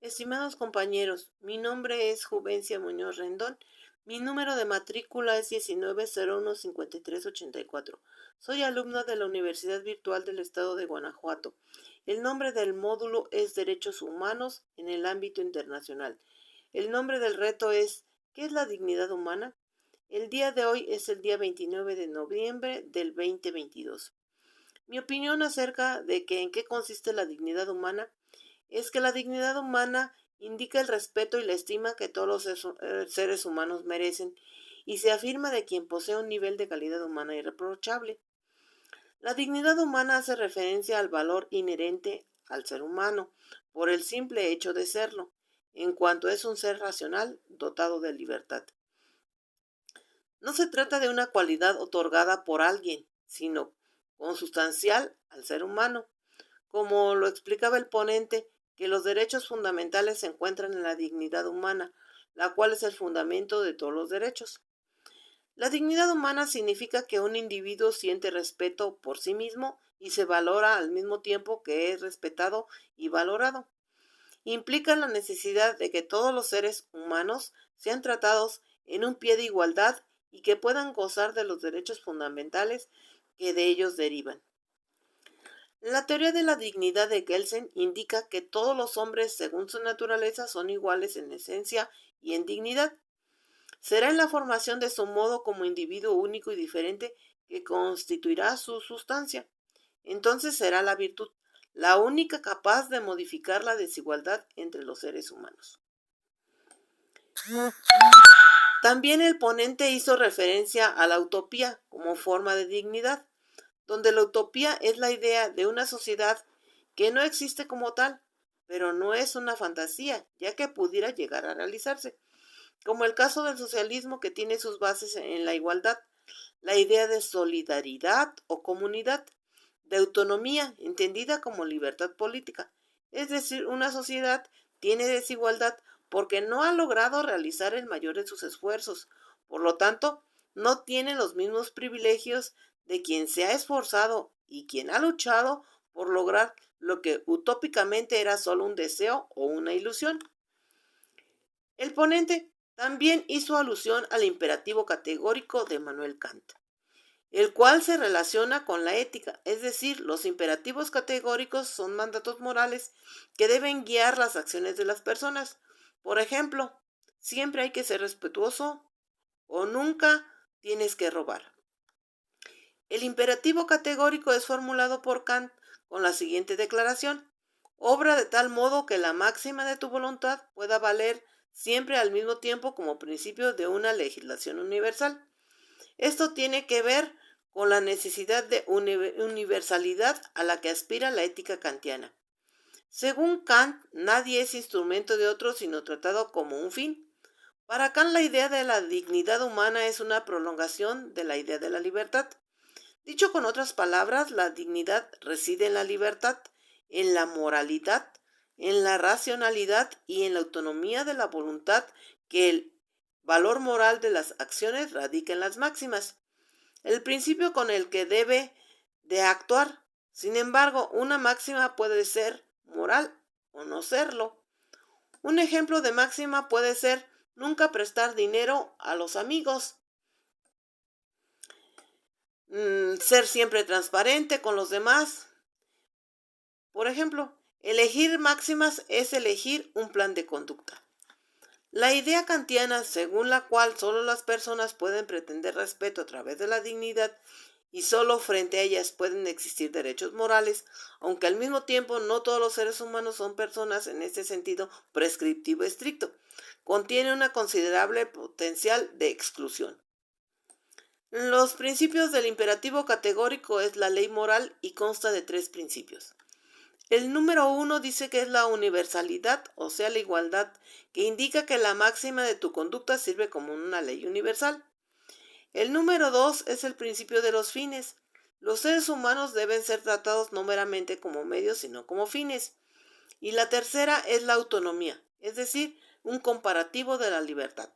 Estimados compañeros, mi nombre es Juvencia Muñoz Rendón. Mi número de matrícula es 19015384. Soy alumna de la Universidad Virtual del Estado de Guanajuato. El nombre del módulo es Derechos Humanos en el ámbito internacional. El nombre del reto es ¿qué es la dignidad humana? El día de hoy es el día 29 de noviembre del 2022. Mi opinión acerca de en qué consiste la dignidad humana es que la dignidad humana indica el respeto y la estima que todos los seres humanos merecen y se afirma de quien posee un nivel de calidad humana irreprochable. La dignidad humana hace referencia al valor inherente al ser humano por el simple hecho de serlo, en cuanto es un ser racional dotado de libertad. No se trata de una cualidad otorgada por alguien, sino consustancial al ser humano. Como lo explicaba el ponente, que los derechos fundamentales se encuentran en la dignidad humana, la cual es el fundamento de todos los derechos. La dignidad humana significa que un individuo siente respeto por sí mismo y se valora al mismo tiempo que es respetado y valorado. Implica la necesidad de que todos los seres humanos sean tratados en un pie de igualdad y que puedan gozar de los derechos fundamentales que de ellos derivan. La teoría de la dignidad de Kelsen indica que todos los hombres, según su naturaleza, son iguales en esencia y en dignidad. Será en la formación de su modo como individuo único y diferente que constituirá su sustancia. Entonces será la virtud, la única capaz de modificar la desigualdad entre los seres humanos. También el ponente hizo referencia a la utopía como forma de dignidad, donde la utopía es la idea de una sociedad que no existe como tal, pero no es una fantasía, ya que pudiera llegar a realizarse, como el caso del socialismo que tiene sus bases en la igualdad, la idea de solidaridad o comunidad, de autonomía, entendida como libertad política, es decir, una sociedad tiene desigualdad porque no ha logrado realizar el mayor de sus esfuerzos, por lo tanto, no tiene los mismos privilegios de quien se ha esforzado y quien ha luchado por lograr lo que utópicamente era solo un deseo o una ilusión. El ponente también hizo alusión al imperativo categórico de Manuel Kant, el cual se relaciona con la ética, es decir, los imperativos categóricos son mandatos morales que deben guiar las acciones de las personas. Por ejemplo, siempre hay que ser respetuoso o nunca tienes que robar. El imperativo categórico es formulado por Kant con la siguiente declaración: obra de tal modo que la máxima de tu voluntad pueda valer siempre al mismo tiempo como principio de una legislación universal. Esto tiene que ver con la necesidad de universalidad a la que aspira la ética kantiana. Según Kant, nadie es instrumento de otro sino tratado como un fin. Para Kant, la idea de la dignidad humana es una prolongación de la idea de la libertad. Dicho con otras palabras, la dignidad reside en la libertad, en la moralidad, en la racionalidad y en la autonomía de la voluntad, que el valor moral de las acciones radica en las máximas, el principio con el que debe de actuar. Sin embargo, una máxima puede ser moral o no serlo. Un ejemplo de máxima puede ser nunca prestar dinero a los amigos, ser siempre transparente con los demás. Por ejemplo, elegir máximas es elegir un plan de conducta. La idea kantiana, según la cual solo las personas pueden pretender respeto a través de la dignidad y solo frente a ellas pueden existir derechos morales, aunque al mismo tiempo no todos los seres humanos son personas en este sentido prescriptivo estricto, contiene una considerable potencial de exclusión. Los principios del imperativo categórico es la ley moral y consta de 3 principios. El número 1 dice que es la universalidad, o sea, la igualdad, que indica que la máxima de tu conducta sirve como una ley universal. El número 2 es el principio de los fines. Los seres humanos deben ser tratados no meramente como medios, sino como fines. Y la tercera es la autonomía, es decir, un comparativo de la libertad.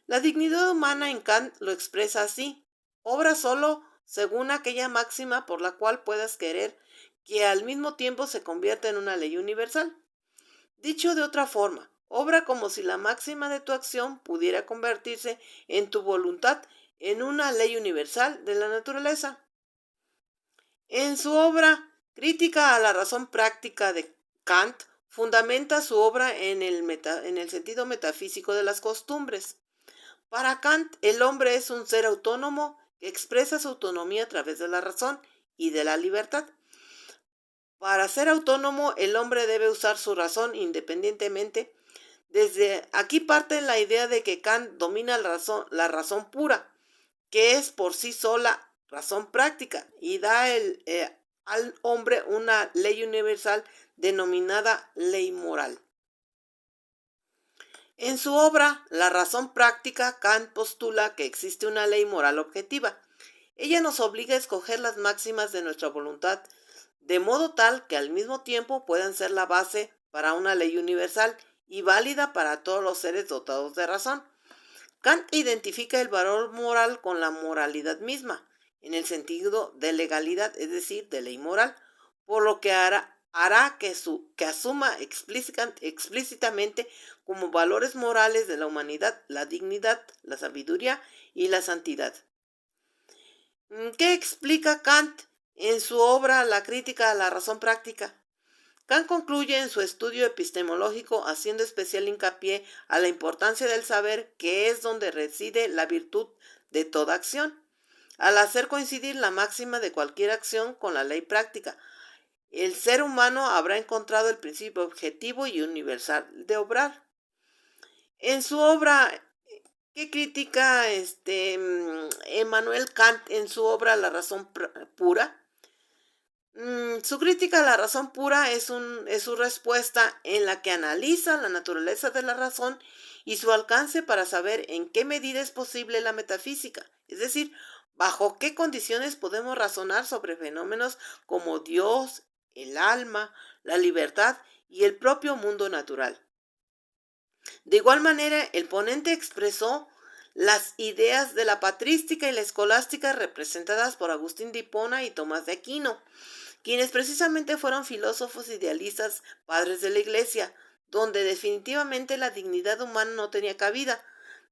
La dignidad humana en Kant lo expresa así: obra solo según aquella máxima por la cual puedas querer que al mismo tiempo se convierta en una ley universal. Dicho de otra forma, obra como si la máxima de tu acción pudiera convertirse en tu voluntad en una ley universal de la naturaleza. En su obra Crítica a la razón práctica de Kant, fundamenta su obra en el sentido metafísico de las costumbres. Para Kant, el hombre es un ser autónomo que expresa su autonomía a través de la razón y de la libertad. Para ser autónomo, el hombre debe usar su razón independientemente. Desde aquí parte la idea de que Kant domina la razón pura, que es por sí sola razón práctica, y da al hombre una ley universal denominada ley moral. En su obra La razón práctica, Kant postula que existe una ley moral objetiva. Ella nos obliga a escoger las máximas de nuestra voluntad, de modo tal que al mismo tiempo puedan ser la base para una ley universal y válida para todos los seres dotados de razón. Kant identifica el valor moral con la moralidad misma, en el sentido de legalidad, es decir, de ley moral, por lo que hará que asuma explícitamente como valores morales de la humanidad la dignidad, la sabiduría y la santidad. ¿Qué explica Kant en su obra La crítica a la razón práctica? Kant concluye en su estudio epistemológico haciendo especial hincapié a la importancia del saber, que es donde reside la virtud de toda acción, al hacer coincidir la máxima de cualquier acción con la ley práctica. El ser humano habrá encontrado el principio objetivo y universal de obrar. En su obra, ¿qué critica Emmanuel Kant en su obra La razón pura? Su crítica a la razón pura es su respuesta en la que analiza la naturaleza de la razón y su alcance para saber en qué medida es posible la metafísica, es decir, bajo qué condiciones podemos razonar sobre fenómenos como Dios, el alma, la libertad y el propio mundo natural. De igual manera, el ponente expresó las ideas de la patrística y la escolástica representadas por Agustín de Hipona y Tomás de Aquino, quienes precisamente fueron filósofos idealistas padres de la Iglesia, donde definitivamente la dignidad humana no tenía cabida,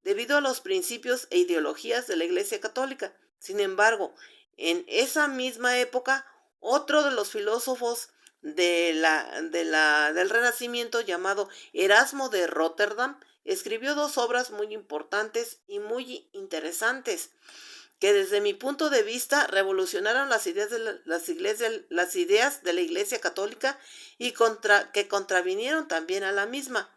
debido a los principios e ideologías de la Iglesia Católica. Sin embargo, en esa misma época, otro de los filósofos del Renacimiento, llamado Erasmo de Rotterdam, escribió dos obras muy importantes y muy interesantes, que desde mi punto de vista revolucionaron las ideas de la Iglesia Católica y que contravinieron también a la misma.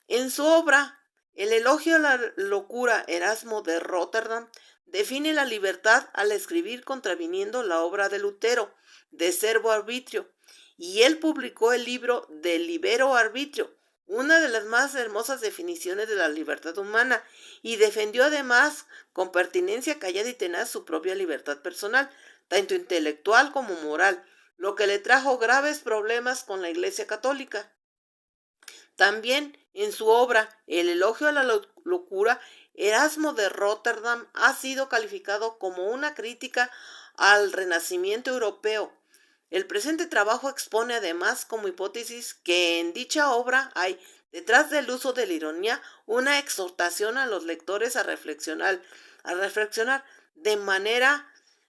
En su obra El elogio a la locura, Erasmo de Rotterdam define la libertad al escribir contraviniendo la obra de Lutero, De Servo Arbitrio, y él publicó el libro De Libero Arbitrio, una de las más hermosas definiciones de la libertad humana, y defendió además con pertinencia callada y tenaz su propia libertad personal, tanto intelectual como moral, lo que le trajo graves problemas con la Iglesia Católica. También en su obra El elogio a la locura, Erasmo de Rotterdam ha sido calificado como una crítica al Renacimiento europeo. El presente trabajo expone además como hipótesis que en dicha obra hay, detrás del uso de la ironía, una exhortación a los lectores a reflexionar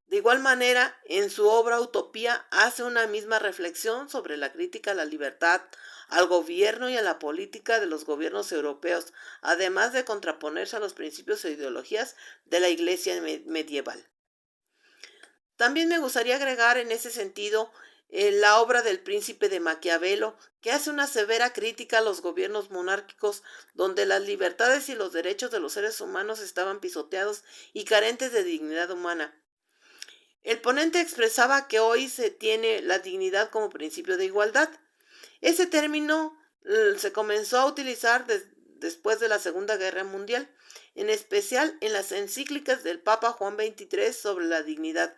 de igual manera, en su obra Utopía hace una misma reflexión sobre la crítica a la libertad, al gobierno y a la política de los gobiernos europeos, además de contraponerse a los principios e ideologías de la Iglesia medieval. También me gustaría agregar en ese sentido la obra del Príncipe de Maquiavelo, que hace una severa crítica a los gobiernos monárquicos, donde las libertades y los derechos de los seres humanos estaban pisoteados y carentes de dignidad humana. El ponente expresaba que hoy se tiene la dignidad como principio de igualdad. Ese término se comenzó a utilizar después de la Segunda Guerra Mundial, en especial en las encíclicas del Papa Juan XXIII sobre la dignidad,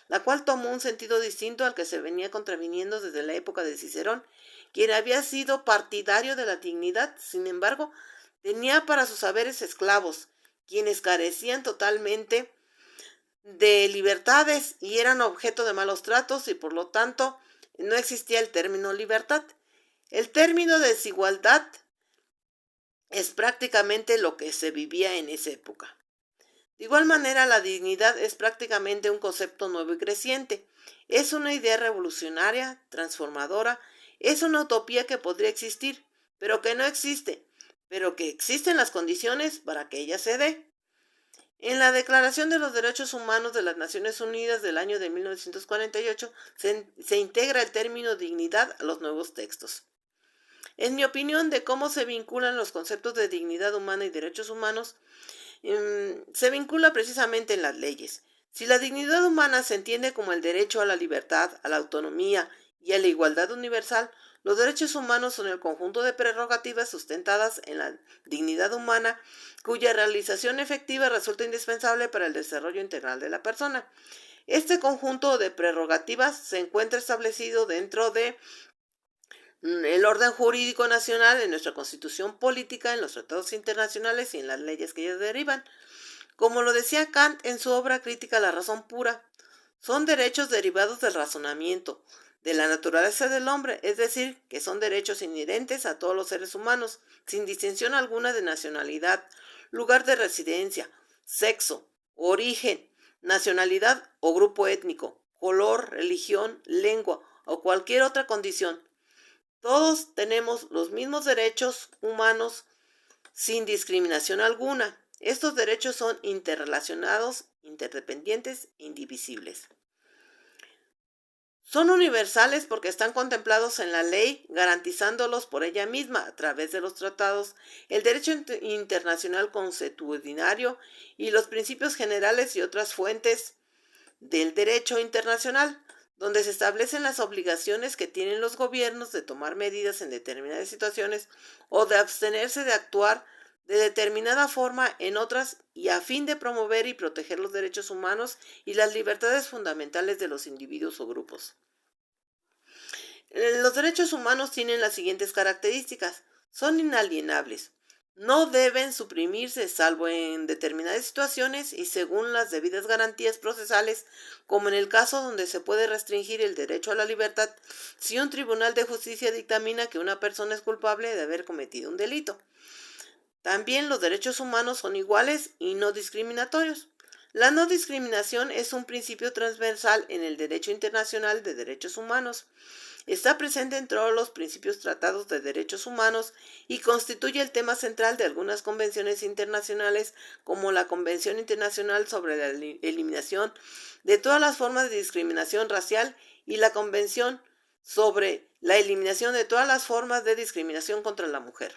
la cual tomó un sentido distinto al que se venía contraviniendo desde la época de Cicerón, quien había sido partidario de la dignidad. Sin embargo, tenía para sus haberes esclavos, quienes carecían totalmente de libertades y eran objeto de malos tratos, y por lo tanto no existía el término libertad. El término desigualdad es prácticamente lo que se vivía en esa época. De igual manera, la dignidad es prácticamente un concepto nuevo y creciente. Es una idea revolucionaria, transformadora, es una utopía que podría existir, pero que no existe, pero que existen las condiciones para que ella se dé. En la Declaración de los Derechos Humanos de las Naciones Unidas del año de 1948 se integra el término dignidad a los nuevos textos. En mi opinión de cómo se vinculan los conceptos de dignidad humana y derechos humanos, se vincula precisamente en las leyes. Si la dignidad humana se entiende como el derecho a la libertad, a la autonomía y a la igualdad universal, los derechos humanos son el conjunto de prerrogativas sustentadas en la dignidad humana, cuya realización efectiva resulta indispensable para el desarrollo integral de la persona. Este conjunto de prerrogativas se encuentra establecido dentro de el orden jurídico nacional, en nuestra constitución política, en los tratados internacionales y en las leyes que ellas derivan. Como lo decía Kant en su obra Crítica a la razón pura, son derechos derivados del razonamiento, de la naturaleza del hombre, es decir, que son derechos inherentes a todos los seres humanos, sin distinción alguna de nacionalidad, lugar de residencia, sexo, origen, nacionalidad o grupo étnico, color, religión, lengua o cualquier otra condición. Todos tenemos los mismos derechos humanos sin discriminación alguna. Estos derechos son interrelacionados, interdependientes e indivisibles. Son universales porque están contemplados en la ley, garantizándolos por ella misma a través de los tratados, el derecho internacional consuetudinario y los principios generales y otras fuentes del derecho internacional, donde se establecen las obligaciones que tienen los gobiernos de tomar medidas en determinadas situaciones o de abstenerse de actuar de determinada forma en otras y a fin de promover y proteger los derechos humanos y las libertades fundamentales de los individuos o grupos. Los derechos humanos tienen las siguientes características. Son inalienables. No deben suprimirse salvo en determinadas situaciones y según las debidas garantías procesales, como en el caso donde se puede restringir el derecho a la libertad si un tribunal de justicia dictamina que una persona es culpable de haber cometido un delito. También los derechos humanos son iguales y no discriminatorios. La no discriminación es un principio transversal en el derecho internacional de derechos humanos. Está presente en todos los principios tratados de derechos humanos y constituye el tema central de algunas convenciones internacionales como la Convención Internacional sobre la Eliminación de todas las formas de discriminación racial y la Convención sobre la Eliminación de todas las formas de discriminación contra la mujer.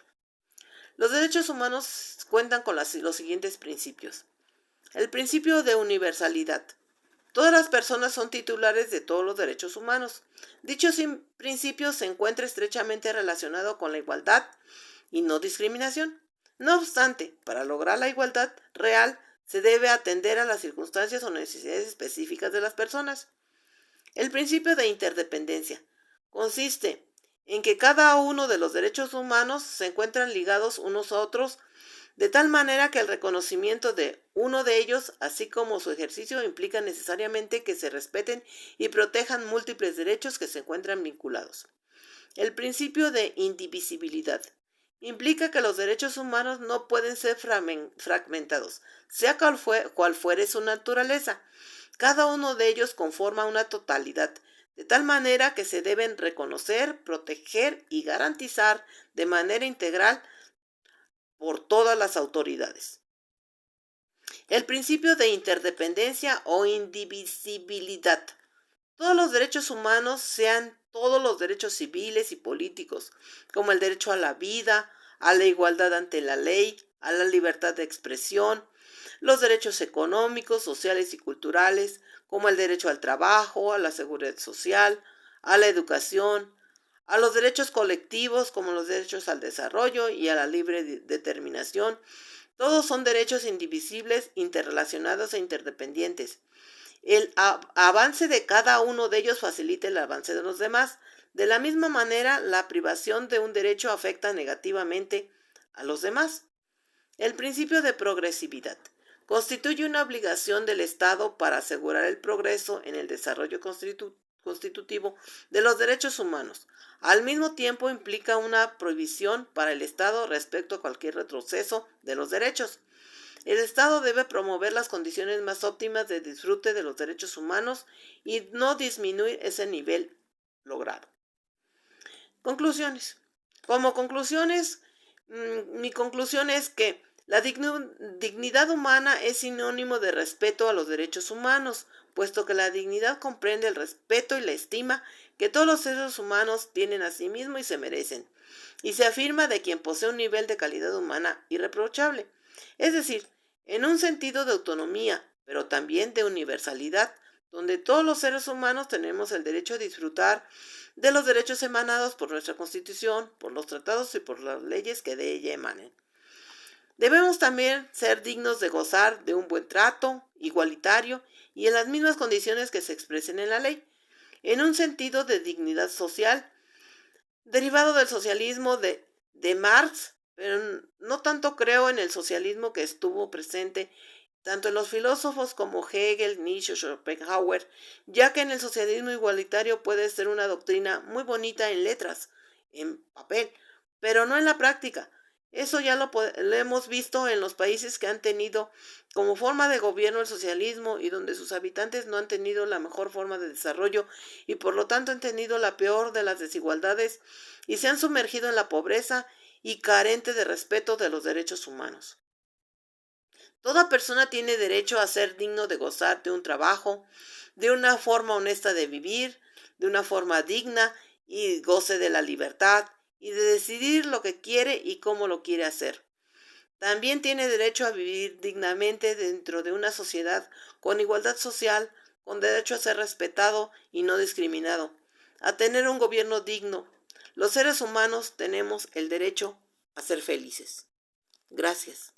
Los derechos humanos cuentan con los siguientes principios. El principio de universalidad. Todas las personas son titulares de todos los derechos humanos. Dicho principio se encuentra estrechamente relacionado con la igualdad y no discriminación. No obstante, para lograr la igualdad real, se debe atender a las circunstancias o necesidades específicas de las personas. El principio de interdependencia consiste en que cada uno de los derechos humanos se encuentran ligados unos a otros de tal manera que el reconocimiento de uno de ellos, así como su ejercicio, implica necesariamente que se respeten y protejan múltiples derechos que se encuentran vinculados. El principio de indivisibilidad implica que los derechos humanos no pueden ser fragmentados, sea cual fuere su naturaleza. Cada uno de ellos conforma una totalidad, de tal manera que se deben reconocer, proteger y garantizar de manera integral por todas las autoridades. El principio de interdependencia o indivisibilidad. Todos los derechos humanos, sean todos los derechos civiles y políticos, como el derecho a la vida, a la igualdad ante la ley, a la libertad de expresión, los derechos económicos, sociales y culturales, como el derecho al trabajo, a la seguridad social, a la educación, a los derechos colectivos como los derechos al desarrollo y a la libre determinación. Todos son derechos indivisibles, interrelacionados e interdependientes. El avance de cada uno de ellos facilita el avance de los demás. De la misma manera, la privación de un derecho afecta negativamente a los demás. El principio de progresividad constituye una obligación del Estado para asegurar el progreso en el desarrollo constitutivo de los derechos humanos. Al mismo tiempo implica una prohibición para el Estado respecto a cualquier retroceso de los derechos. El Estado debe promover las condiciones más óptimas de disfrute de los derechos humanos y no disminuir ese nivel logrado. Conclusiones. Como conclusiones, mi conclusión es que la dignidad humana es sinónimo de respeto a los derechos humanos, puesto que la dignidad comprende el respeto y la estima que todos los seres humanos tienen a sí mismos y se merecen, y se afirma de quien posee un nivel de calidad humana irreprochable, es decir, en un sentido de autonomía, pero también de universalidad, donde todos los seres humanos tenemos el derecho a disfrutar de los derechos emanados por nuestra Constitución, por los tratados y por las leyes que de ella emanen. Debemos también ser dignos de gozar de un buen trato, igualitario y en las mismas condiciones que se expresen en la ley, en un sentido de dignidad social, derivado del socialismo de Marx, pero no tanto creo en el socialismo que estuvo presente tanto en los filósofos como Hegel, Nietzsche o Schopenhauer, ya que en el socialismo igualitario puede ser una doctrina muy bonita en letras, en papel, pero no en la práctica. Eso ya lo hemos visto en los países que han tenido como forma de gobierno el socialismo y donde sus habitantes no han tenido la mejor forma de desarrollo y por lo tanto han tenido la peor de las desigualdades y se han sumergido en la pobreza y carente de respeto de los derechos humanos. Toda persona tiene derecho a ser digno de gozar de un trabajo, de una forma honesta de vivir, de una forma digna y goce de la libertad y de decidir lo que quiere y cómo lo quiere hacer. También tiene derecho a vivir dignamente dentro de una sociedad con igualdad social, con derecho a ser respetado y no discriminado, a tener un gobierno digno. Los seres humanos tenemos el derecho a ser felices. Gracias.